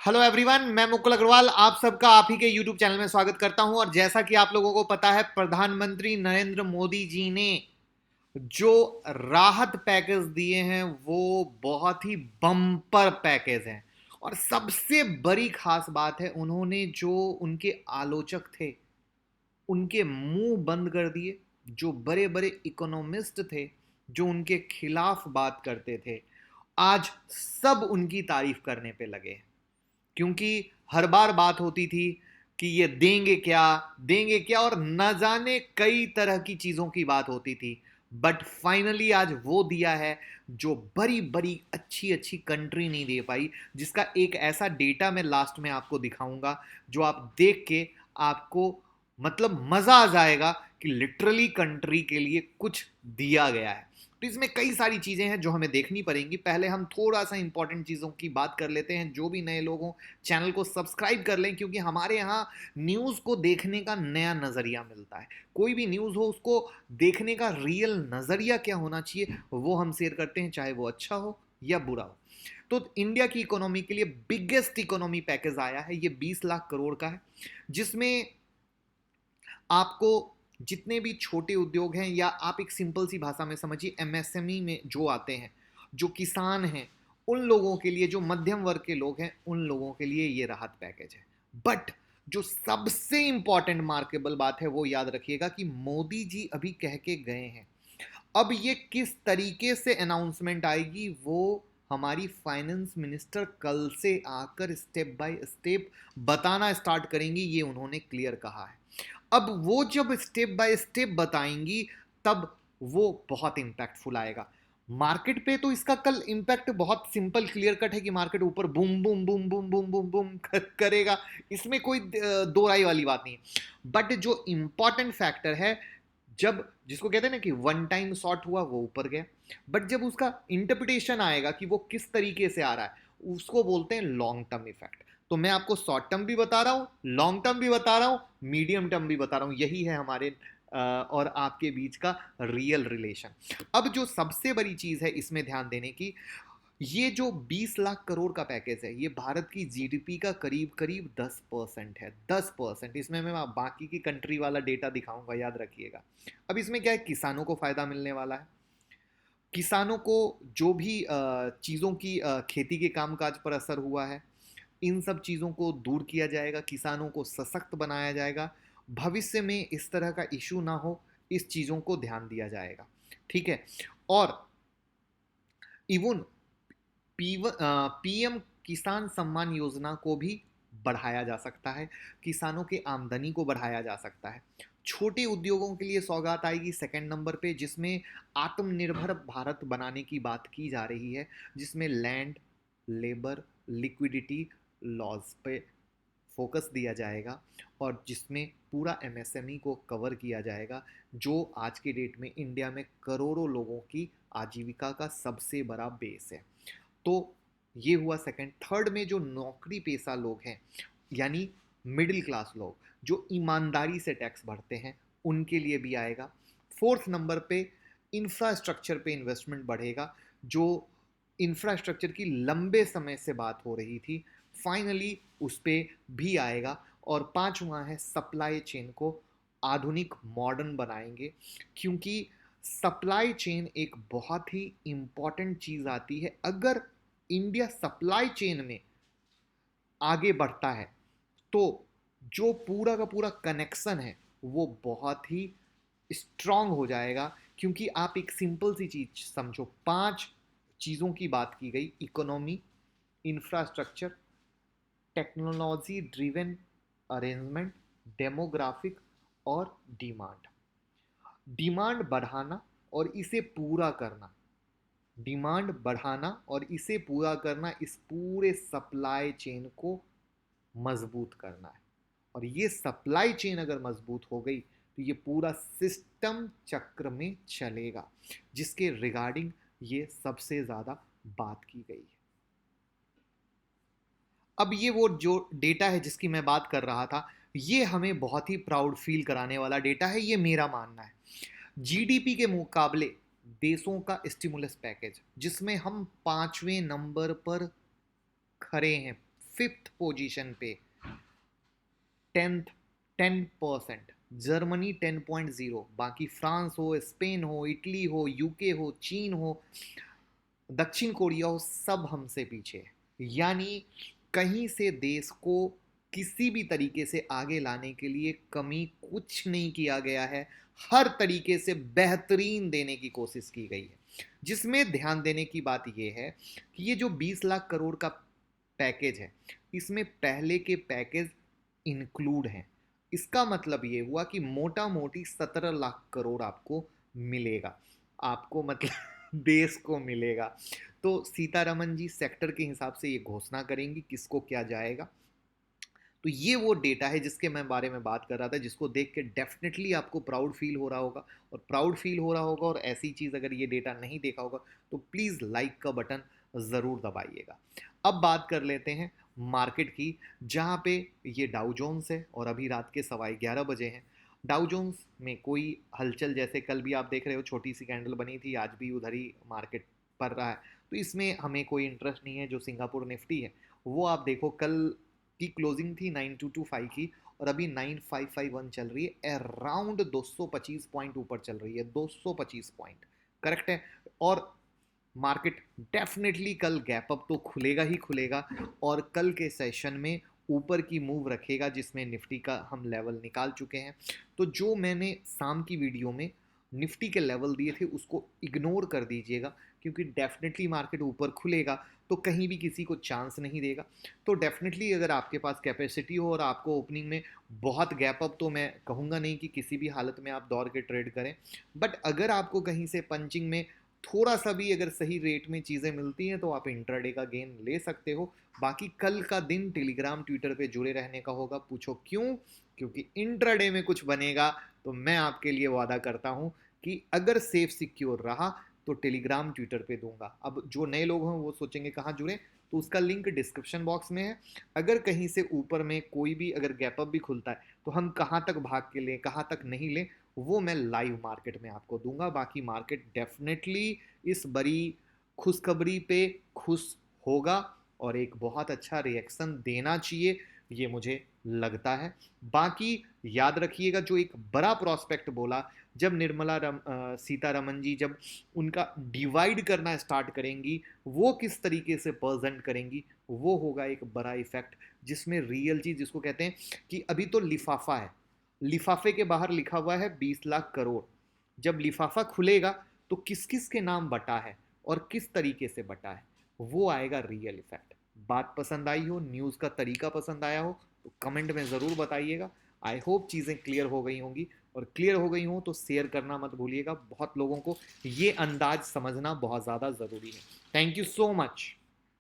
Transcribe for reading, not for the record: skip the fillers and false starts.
Hello everyone, मैं मुकुल अग्रवाल आप सबका आप ही के यूट्यूब चैनल में स्वागत करता हूं। और जैसा कि आप लोगों को पता है, प्रधानमंत्री नरेंद्र मोदी जी ने जो राहत पैकेज दिए हैं वो बहुत ही बम्पर पैकेज हैं। और सबसे बड़ी खास बात है, उन्होंने जो उनके आलोचक थे उनके मुंह बंद कर दिए। जो बड़े बड़े इकोनॉमिस्ट थे जो उनके खिलाफ बात करते थे, आज सब उनकी तारीफ करने पे लगे। क्योंकि हर बार बात होती थी कि ये देंगे क्या, और न जाने कई तरह की चीजों की बात होती थी। बट फाइनली आज वो दिया है जो बड़ी बड़ी अच्छी अच्छी कंट्री नहीं दे पाई। जिसका एक ऐसा डेटा मैं लास्ट में आपको दिखाऊंगा जो आप देख के आपको मतलब मजा आ जाएगा कि लिटरली कंट्री के लिए कुछ दिया गया है। तो इसमें कई सारी चीजें हैं जो हमें देखनी पड़ेंगी। पहले हम थोड़ा सा इंपॉर्टेंट चीजों की बात कर लेते हैं। जो भी नए लोग हों, चैनल को सब्सक्राइब कर लें, क्योंकि हमारे यहाँ न्यूज को देखने का नया नजरिया मिलता है। कोई भी न्यूज हो उसको देखने का रियल नजरिया क्या होना चाहिए वो हम शेयर करते हैं, चाहे वो अच्छा हो या बुरा हो। तो इंडिया की इकोनॉमी के लिए बिगेस्ट इकोनॉमी पैकेज आया है, ये 20 लाख करोड़ का है। जिसमें आपको जितने भी छोटे उद्योग हैं, या आप एक सिंपल सी भाषा में समझिए, एमएसएमई में जो आते हैं, जो किसान हैं, उन लोगों के लिए, जो मध्यम वर्ग के लोग हैं, उन लोगों के लिए ये राहत पैकेज है। बट जो सबसे इंपॉर्टेंट मार्केबल बात है वो याद रखिएगा कि मोदी जी अभी कह के गए हैं। अब ये किस तरीके से अनाउंसमेंट आएगी वो हमारी फाइनेंस मिनिस्टर कल से आकर स्टेप बाय स्टेप बताना स्टार्ट करेंगी, ये उन्होंने क्लियर कहा है। अब वो जब स्टेप बाय स्टेप बताएंगी तब वो बहुत इंपैक्टफुल आएगा मार्केट पे। तो इसका कल इंपैक्ट बहुत सिंपल क्लियर कट है कि मार्केट ऊपर boom boom boom boom boom boom boom करेगा। इसमें कोई दो राय वाली बात नहीं है। बट जो इंपॉर्टेंट फैक्टर है, जब जिसको कहते हैं ना कि वन टाइम शॉट हुआ वो ऊपर गया, बट जब उसका इंटरप्रिटेशन आएगा कि वो किस तरीके से आ रहा है, उसको बोलते हैं लॉन्ग टर्म इफेक्ट। तो मैं आपको शॉर्ट टर्म भी बता रहा हूं, लॉन्ग टर्म भी बता रहा हूं, मीडियम टर्म भी बता रहा हूं। यही है हमारे और आपके बीच का रियल रिलेशन। अब जो सबसे बड़ी चीज है इसमें ध्यान देने की, ये जो 20 लाख करोड़ का पैकेज है, ये भारत की जीडीपी का करीब करीब 10% है। 10%। इसमें मैं बाकी की कंट्री वाला डेटा दिखाऊंगा, याद रखिएगा। अब इसमें क्या है, किसानों को फायदा मिलने वाला है। किसानों को जो भी चीज़ों की खेती के कामकाज पर असर हुआ है, इन सब चीज़ों को दूर किया जाएगा, किसानों को सशक्त बनाया जाएगा। भविष्य में इस तरह का इशू ना हो, इस चीज़ों को ध्यान दिया जाएगा। ठीक है। और इवन पीएम किसान सम्मान योजना को भी बढ़ाया जा सकता है। किसानों के आमदनी को बढ़ाया जा सकता है। छोटे उद्योगों के लिए सौगात आएगी सेकंड नंबर पे, जिसमें आत्मनिर्भर भारत बनाने की बात की जा रही है। जिसमें लैंड, लेबर, लिक्विडिटी लॉज पे फोकस दिया जाएगा, और जिसमें पूरा एमएसएमई को कवर किया जाएगा, जो आज के डेट में इंडिया में करोड़ों लोगों की आजीविका का सबसे बड़ा बेस है। तो ये हुआ सेकंड। थर्ड में जो नौकरी पेशा लोग हैं, यानी मिडिल क्लास लोग जो ईमानदारी से टैक्स भरते हैं, उनके लिए भी आएगा। फोर्थ नंबर पे इंफ्रास्ट्रक्चर पे इन्वेस्टमेंट बढ़ेगा। जो इंफ्रास्ट्रक्चर की लंबे समय से बात हो रही थी, फाइनली उस पर भी आएगा। और पांचवा है सप्लाई चेन को आधुनिक मॉडर्न बनाएंगे, क्योंकि सप्लाई चेन एक बहुत ही इंपॉर्टेंट चीज आती है। अगर इंडिया सप्लाई चेन में आगे बढ़ता है तो जो पूरा का पूरा कनेक्शन है वो बहुत ही स्ट्रांग हो जाएगा। क्योंकि आप एक सिंपल सी चीज समझो, पांच चीजों की बात की गई: economy, infrastructure, technology driven arrangement, demographic और डिमांड। डिमांड बढ़ाना और इसे पूरा करना, डिमांड बढ़ाना और इसे पूरा करना, इस पूरे सप्लाई चेन को मजबूत करना है। और ये सप्लाई चेन अगर मजबूत हो गई तो ये पूरा सिस्टम चक्र में चलेगा, जिसके रिगार्डिंग ये सबसे ज्यादा बात की गई है। अब ये वो जो डेटा है जिसकी मैं बात कर रहा था, ये हमें बहुत ही प्राउड फील कराने वाला डेटा है, ये मेरा मानना है। जीडीपी के मुकाबले देशों का स्टिमुलस पैकेज, जिसमें हम 5वें नंबर पर खड़े हैं, 5th पोजीशन पे, 10%, जर्मनी 10.0, बाकी फ्रांस हो, स्पेन हो, इटली हो, यूके हो, चीन हो, दक्षिण कोरिया हो, सब हमसे पीछे है। यानी कहीं से देश को किसी भी तरीके से आगे लाने के लिए कमी कुछ नहीं किया गया है, हर तरीके से बेहतरीन देने की कोशिश की गई है। जिसमें ध्यान देने की बात यह है कि ये जो 20 लाख करोड़ का पैकेज है, इसमें पहले के पैकेज इंक्लूड हैं। इसका मतलब ये हुआ कि मोटा मोटी 17 लाख करोड़ आपको मिलेगा, आपको मतलब देश को मिलेगा। तो सीतारमन जी सेक्टर के हिसाब से ये घोषणा करेंगी किसको क्या जाएगा। तो ये वो डेटा है जिसके मैं बारे में बात कर रहा था, जिसको देख के डेफिनेटली आपको प्राउड फील हो रहा होगा, और प्राउड फील हो रहा होगा। और ऐसी चीज़ अगर ये डेटा नहीं देखा होगा तो प्लीज़ लाइक का बटन ज़रूर दबाइएगा। अब बात कर लेते हैं मार्केट की, जहाँ पे ये डाउ जोन्स है और अभी रात के 11:15 बजे हैं। डाउ जोन्स में कोई हलचल, जैसे कल भी आप देख रहे हो छोटी सी कैंडल बनी थी, आज भी उधर ही मार्केट पड़ रहा है, तो इसमें हमें कोई इंटरेस्ट नहीं है। जो सिंगापुर निफ्टी है वो आप देखो, कल की क्लोजिंग थी 9225 की और अभी 9551 चल रही है, अराउंड 225 पॉइंट ऊपर चल रही है, 225 पॉइंट करेक्ट है। और मार्केट डेफिनेटली कल गैप अप तो खुलेगा ही खुलेगा, और कल के सेशन में ऊपर की मूव रखेगा, जिसमें निफ्टी का हम लेवल निकाल चुके हैं। तो जो मैंने शाम की वीडियो में निफ्टी के लेवल दिए थे उसको इग्नोर कर दीजिएगा, क्योंकि डेफिनेटली मार्केट ऊपर खुलेगा तो कहीं भी किसी को चांस नहीं देगा। तो डेफिनेटली अगर आपके पास कैपेसिटी हो और आपको ओपनिंग में बहुत गैप अप, तो मैं कहूँगा नहीं कि किसी भी हालत में आप दौड़ के ट्रेड करें, बट अगर आपको कहीं से पंचिंग में थोड़ा सा भी अगर सही रेट में चीज़ें मिलती हैं तो आप इंट्राडे का गेन ले सकते हो। बाकी कल का दिन टेलीग्राम ट्विटर पे जुड़े रहने का होगा। पूछो क्यों? क्योंकि इंट्राडे में कुछ बनेगा तो मैं आपके लिए वादा करता हूं कि अगर सेफ सिक्योर रहा तो टेलीग्राम ट्विटर पे दूंगा। अब जो नए लोग हैं वो सोचेंगे कहाँ जुड़े, तो उसका लिंक डिस्क्रिप्शन बॉक्स में है। अगर कहीं से ऊपर में कोई भी अगर गैप अप भी खुलता है तो हम कहाँ तक भाग के लें, कहाँ तक नहीं लें, वो मैं लाइव मार्केट में आपको दूंगा। बाकी मार्केट डेफिनेटली इस बड़ी खुशखबरी पे खुश होगा और एक बहुत अच्छा रिएक्शन देना चाहिए, ये मुझे लगता है। बाकी याद रखिएगा, जो एक बड़ा प्रोस्पेक्ट बोला, जब सीतारमन जी जब उनका डिवाइड करना स्टार्ट करेंगी, वो किस तरीके से प्रेजेंट करेंगी, वो होगा एक बड़ा इफेक्ट, जिसमें रियल चीज जिसको कहते हैं कि अभी तो लिफाफा है, लिफाफे के बाहर लिखा हुआ है 20 लाख करोड़। जब लिफाफा खुलेगा तो किस किस के नाम बटा है और किस तरीके से बटा है, वो आएगा रियल इफेक्ट। बात पसंद आई हो, न्यूज़ का तरीका पसंद आया हो तो कमेंट में ज़रूर बताइएगा। आई होप चीज़ें क्लियर हो गई होंगी, और क्लियर हो गई हो तो शेयर करना मत भूलिएगा। बहुत लोगों को ये अंदाज समझना बहुत ज़्यादा ज़रूरी है। Thank you so much.